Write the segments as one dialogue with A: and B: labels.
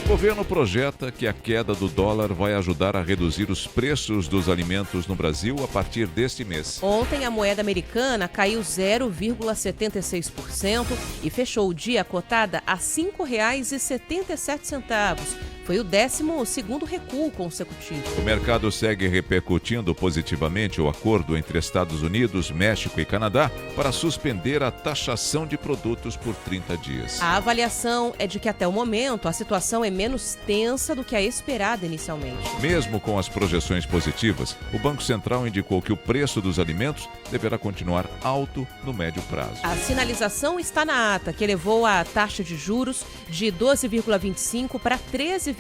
A: governo projeta que a queda do dólar vai ajudar a reduzir os preços dos alimentos no Brasil a partir deste mês.
B: Ontem, a moeda americana caiu 0,76% e fechou o dia cotada a R$ 5,77. Foi o 12º recuo consecutivo.
A: O mercado segue repercutindo positivamente o acordo entre Estados Unidos, México e Canadá para suspender a taxação de produtos por 30 dias.
B: A avaliação é de que até o momento a situação é menos tensa do que a esperada inicialmente.
A: Mesmo com as projeções positivas, o Banco Central indicou que o preço dos alimentos deverá continuar alto no médio prazo.
B: A sinalização está na ata, que elevou a taxa de juros de 12,25% para 13,25%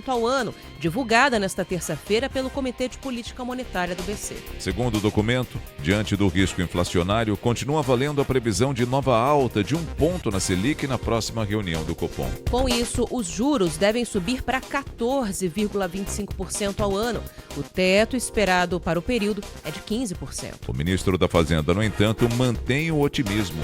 B: ao ano, divulgada nesta terça-feira pelo Comitê de Política Monetária do BC.
A: Segundo o documento, diante do risco inflacionário, continua valendo a previsão de nova alta de 1 ponto na Selic na próxima reunião do Copom.
B: Com isso, os juros devem subir para 14,25% ao ano. O teto esperado para o período é de 15%.
A: O ministro da Fazenda, no entanto, mantém o otimismo.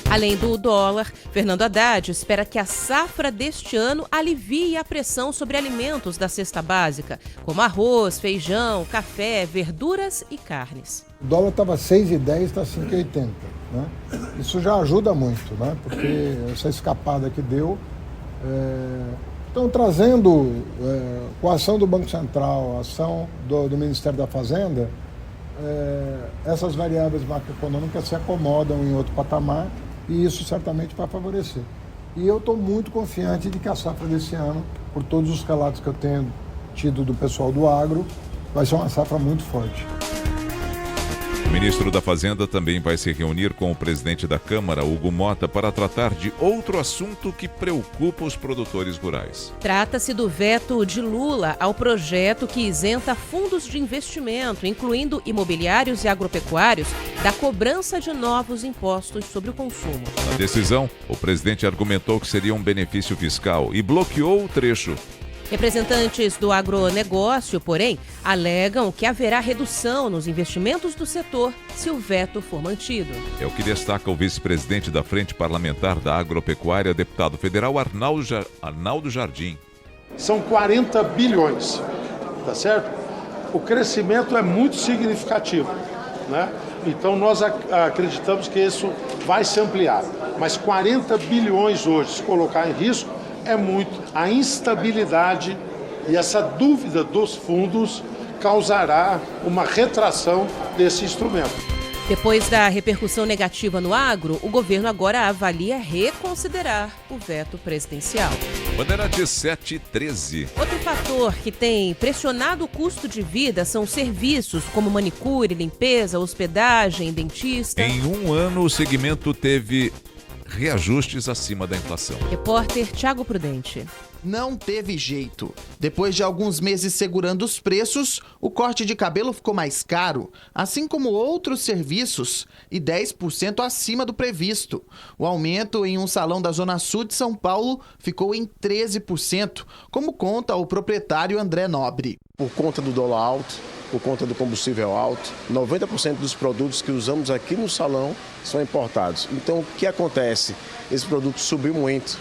B: Além do dólar, Fernando Haddad espera que a safra deste ano alivie a pressão sobre alimentos da cesta básica, como arroz, feijão, café, verduras e carnes.
C: O dólar estava 6,10, está 5,80. Né? Isso já ajuda muito, né? Porque essa escapada que deu. Estão trazendo, com a ação do Banco Central, a ação do Ministério da Fazenda, essas variáveis macroeconômicas se acomodam em outro patamar. E isso certamente vai favorecer. E eu estou muito confiante de que a safra desse ano, por todos os relatos que eu tenho tido do pessoal do agro, vai ser uma safra muito forte.
A: O ministro da Fazenda também vai se reunir com o presidente da Câmara, Hugo Mota, para tratar de outro assunto que preocupa os produtores rurais.
B: Trata-se do veto de Lula ao projeto que isenta fundos de investimento, incluindo imobiliários e agropecuários, da cobrança de novos impostos sobre o consumo.
A: Na decisão, o presidente argumentou que seria um benefício fiscal e bloqueou o trecho.
B: Representantes do agronegócio, porém, alegam que haverá redução nos investimentos do setor se o veto for mantido.
A: É o que destaca o vice-presidente da Frente Parlamentar da Agropecuária, deputado federal Arnaldo Jardim.
D: São 40 bilhões, tá certo? O crescimento é muito significativo, né? Então nós acreditamos que isso vai se ampliar. Mas 40 bilhões hoje, se colocar em risco, é muito. A instabilidade e essa dúvida dos fundos causará uma retração desse instrumento.
B: Depois da repercussão negativa no agro, o governo agora avalia reconsiderar o veto presidencial.
A: Bandeirantes 713.
B: Outro fator que tem pressionado o custo de vida são serviços como manicure, limpeza, hospedagem, dentista.
A: Em um ano, o segmento teve reajustes acima da inflação.
B: Repórter Thiago Prudente.
E: Não teve jeito. Depois de alguns meses segurando os preços, o corte de cabelo ficou mais caro, assim como outros serviços, e 10% acima do previsto. O aumento em um salão da Zona Sul de São Paulo ficou em 13%, como conta o proprietário André Nobre.
F: Por conta do dólar alto, por conta do combustível alto, 90% dos produtos que usamos aqui no salão são importados. Então, o que acontece? Esse produto subiu muito.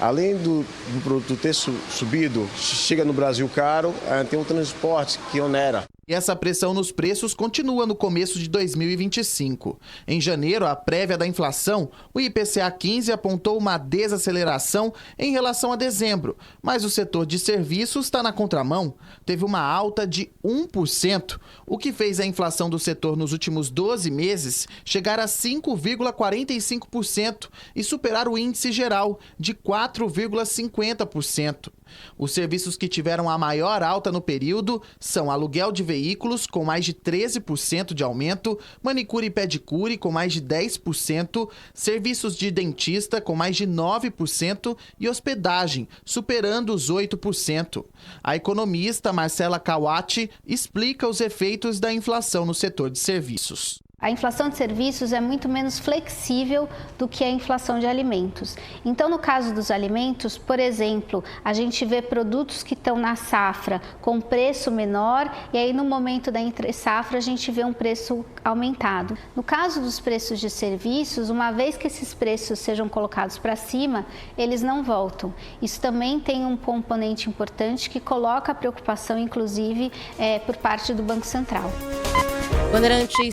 F: Além do produto ter subido, chega no Brasil caro, tem um transporte que onera.
E: E essa pressão nos preços continua no começo de 2025. Em janeiro, a prévia da inflação, o IPCA 15 apontou uma desaceleração em relação a dezembro, mas o setor de serviços está na contramão. Teve uma alta de 1%, o que fez a inflação do setor nos últimos 12 meses chegar a 5,45% e superar o índice geral de 4,50%. Os serviços que tiveram a maior alta no período são aluguel de veículos, com mais de 13% de aumento, manicure e pedicure, com mais de 10%, serviços de dentista, com mais de 9% e hospedagem, superando os 8%. A economista Marcela Kawati explica os efeitos da inflação no setor de serviços.
G: A inflação de serviços é muito menos flexível do que a inflação de alimentos. Então, no caso dos alimentos, por exemplo, a gente vê produtos que estão na safra com preço menor e aí no momento da entre-safra a gente vê um preço aumentado. No caso dos preços de serviços, uma vez que esses preços sejam colocados para cima, eles não voltam. Isso também tem um componente importante que coloca a preocupação, inclusive, por parte do Banco Central.
B: Bandeirantes